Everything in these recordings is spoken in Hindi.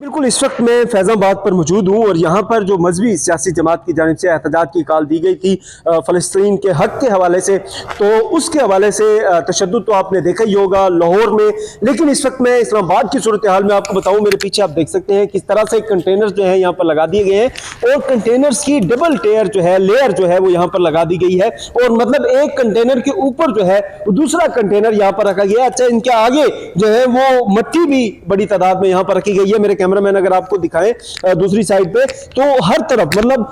बिल्कुल, इस वक्त मैं फैज़ाबाद पर मौजूद हूँ और यहाँ पर जो मजहबी सियासी जमात की जानिब से एहतजाज की कॉल दी गई थी फ़लस्तीन के हक़ के हवाले से, तो उसके हवाले से तशद्दुद तो आपने देखा ही होगा लाहौर में। लेकिन इस वक्त मैं इस्लामाबाद की सूरत हाल में आपको बताऊँ, मेरे पीछे आप देख सकते हैं किस तरह से कंटेनर्स जो है यहाँ पर लगा दिए गए हैं और कंटेनर्स की डबल लेयर जो है वो यहाँ पर लगा दी गई है और मतलब एक कंटेनर के ऊपर जो है दूसरा कंटेनर यहाँ पर रखा गया है। अच्छा, इनके आगे जो है वो मट्टी भी बड़ी तादाद में यहाँ पर रखी गई है। मेरे कैमरामैन अगर आपको दिखाएं दूसरी साइड पे, तो हर तरफ मतलब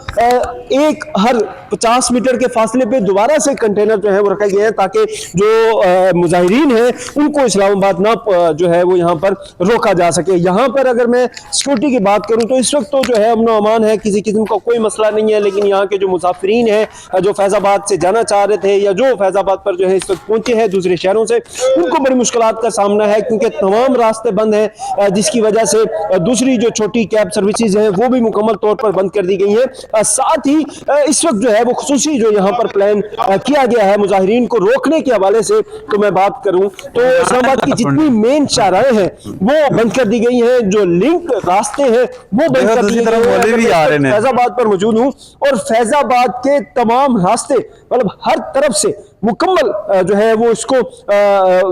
हर 50 मीटर के फासले पे दोबारा से कंटेनर जो है वो रखे गए हैं ताकि जो मुजाहिरीन हैं उनको इस्लामाबाद ना जो है वो यहाँ पर रोका जा सके। यहाँ पर अगर मैं सिक्योरिटी की बात करूँ तो इस वक्त तो जो है अमन अमान है, किसी किस्म का कोई मसला नहीं है। लेकिन यहाँ के जो मुसाफिरीन हैं जो फैज़ाबाद से जाना चाह रहे थे या जो फैज़ाबाद पर जो है इस वक्त पहुंचे हैं दूसरे शहरों से, उनको बड़ी मुश्किलात का सामना है क्योंकि तमाम रास्ते बंद हैं, जिसकी वजह से दूसरी जो छोटी कैब सर्विसेज हैं वो भी मुकम्मल तौर पर बंद कर दी गई हैं। साथ ही इस वक्त जो है वो खुसूसी जो यहाँ पर प्लान किया गया है मुजाहिरीन को रोकने के हवाले से, तो मैं बात करूं तो इस्लामाबाद की जितनी मेन शाहराहें हैं वो बंद कर दी गई हैं, जो लिंक रास्ते हैं वो बंद कर दिए गए हैं। फैज़ाबाद पर मौजूद हूँ और फैज़ाबाद के तमाम रास्ते मतलब हर तरफ से मुकम्मल जो है वो इसको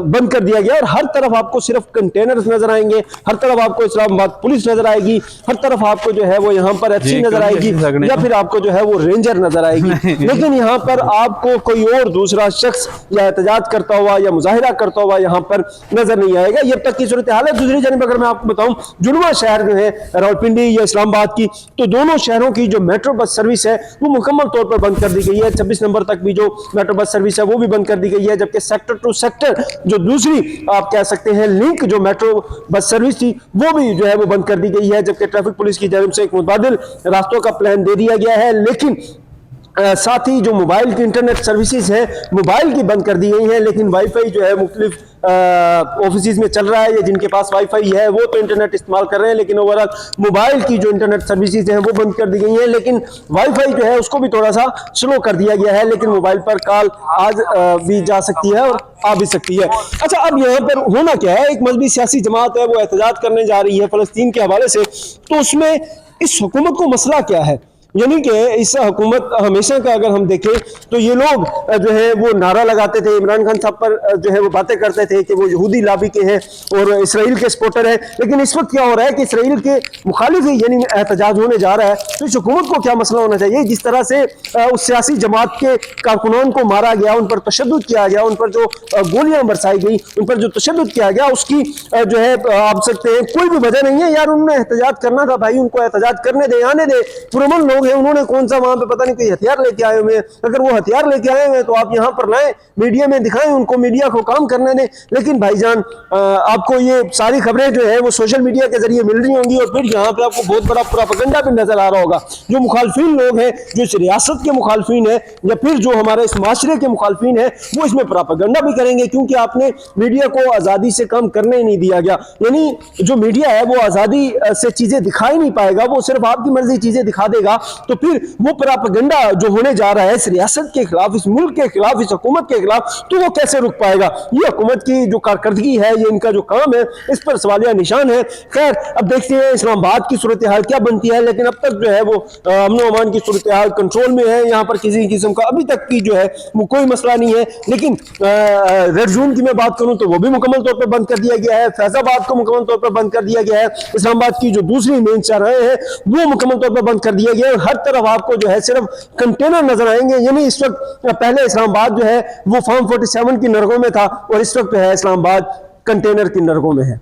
बंद कर दिया गया और हर तरफ आपको सिर्फ कंटेनर्स नजर आएंगे, हर तरफ आपको इस्लामाबाद पुलिस नजर आएगी, हर तरफ आपको जो है वो यहाँ पर एफसी नजर आएगी या फिर आपको जो है वो रेंजर नजर आएगी। लेकिन यहाँ पर आपको कोई और दूसरा शख्स या एहतजाज करता हुआ या मुजाहिरा करता हुआ यहाँ पर नजर नहीं आएगा। ये अब तक की सूरत हाल है। दूसरी जानिब अगर मैं आपको बताऊं, जुड़वा शहर जो है रावलपिंडी या इस्लामाबाद की, तो दोनों शहरों की जो मेट्रो बस सर्विस है वो मुकम्मल तौर पर बंद कर दी गई है। 26 नंबर तक भी जो मेट्रो बस सर्विस है वो भी बंद कर दी गई है, जबकि सेक्टर टू सेक्टर जो दूसरी आप कह सकते हैं लिंक जो मेट्रो बस सर्विस थी वो भी जो है वो बंद कर दी गई है, जबकि ट्रैफिक पुलिस की जानिब से एक मुतबादिल रास्तों का प्लान दे दिया गया है। लेकिन साथ ही जो मोबाइल की इंटरनेट सर्विसेज है मोबाइल की बंद कर दी गई है, लेकिन वाईफाई जो है मुख्तलिफ ऑफिस में चल रहा है या जिनके पास वाईफाई है वो तो इंटरनेट इस्तेमाल कर रहे हैं, लेकिन ओवरऑल मोबाइल की जो इंटरनेट सर्विसेज हैं वो बंद कर दी गई हैं। लेकिन वाईफाई जो है उसको भी थोड़ा सा स्लो कर दिया गया है, लेकिन मोबाइल पर कॉल आज भी जा सकती है और आ भी सकती है। अच्छा, अब यहाँ पर होना क्या है, एक मजहबी सियासी जमात है वो एहतजाज करने जा रही है फ़लस्तीन के हवाले से, तो उसमें इस हुकूमत को मसला क्या है? यानी कि इस हुकूमत हमेशा का अगर हम देखें तो ये लोग जो है वो नारा लगाते थे, इमरान खान साहब पर जो है वो बातें करते थे कि वो यहूदी लाबी के हैं और इसराइल के सपोर्टर हैं। लेकिन इस वक्त क्या हो रहा है कि इसराइल के मुखालिफ यानी एहतजाज होने जा रहा है, तो इस हुकूमत को क्या मसला होना चाहिए? जिस तरह से उस सियासी जमात के कारकुनान को मारा गया, उन पर तशद्दुद किया गया, उन पर जो गोलियां बरसाई गई, उन पर जो तशद्दुद किया गया, उसकी जो है आप सकते हैं कोई भी वजह नहीं है यार। उन्होंने एहतजाज करना था भाई, उनको एहतजाज करने दे, आने दे। पुरअमन लोग हैं, उन्होंने कौन सा वहां पे पता नहीं कोई हथियार लेके आए हुए हैं। अगर वो हथियार लेके आए हुए हैं तो आप यहां पर लाएं, मीडिया में दिखाएं, उनको मीडिया को काम करने दें। लेकिन भाईजान आपको ये सारी खबरें जो है वो सोशल मीडिया के जरिए मिल रही होंगी और फिर यहाँ पे आपको बहुत बड़ा प्रोपेगेंडा भी नजर आ रहा होगा। जो मुखालफिन लोग हैं, जो इस रियासत के मुखालफिन है या फिर जो हमारे इस माशरे के मुखालफिन है, वो इसमें प्रोपेगेंडा भी करेंगे क्योंकि आपने मीडिया को आजादी से काम करने ही नहीं दिया गया। यानी जो मीडिया है वो आजादी से चीजें दिखा ही नहीं पाएगा, वो सिर्फ आपकी मर्जी चीजें दिखा देगा। तो फिर वो प्रोपेगेंडा जो होने जा रहा है इस रियासत के खिलाफ, इस मुल्क के खिलाफ, इस हुकूमत के खिलाफ, तो वो कैसे रुक पाएगा? ये हुकूमत की जो कारकर्दगी है, ये इनका जो काम है, इस पर सवालिया निशान है। खैर, अब देखते हैं इस्लामाबाद की सूरत हाल क्या बनती है। लेकिन अब तक जो है वो अमन अमान की सूरत हाल कंट्रोल में है, यहाँ पर किसी किस्म का अभी तक की जो है वो कोई मसला नहीं है। लेकिन रेड जोन की मैं बात करूं तो वो भी मुकम्मल तौर पर बंद कर दिया गया है, फैजाबाद को मुकम्मल तौर पर बंद कर दिया गया है, इस्लामाबाद की जो दूसरी मेन शाहराहें हैं वो मुकम्मल तौर पर बंद कर दिया गया है। हर तरफ आपको जो है सिर्फ कंटेनर नजर आएंगे। यानी इस वक्त पहले इस्लामाबाद जो है वो फार्म 47 की नरगों में था और इस वक्त जो है इस्लामाबाद कंटेनर की नरगों में है।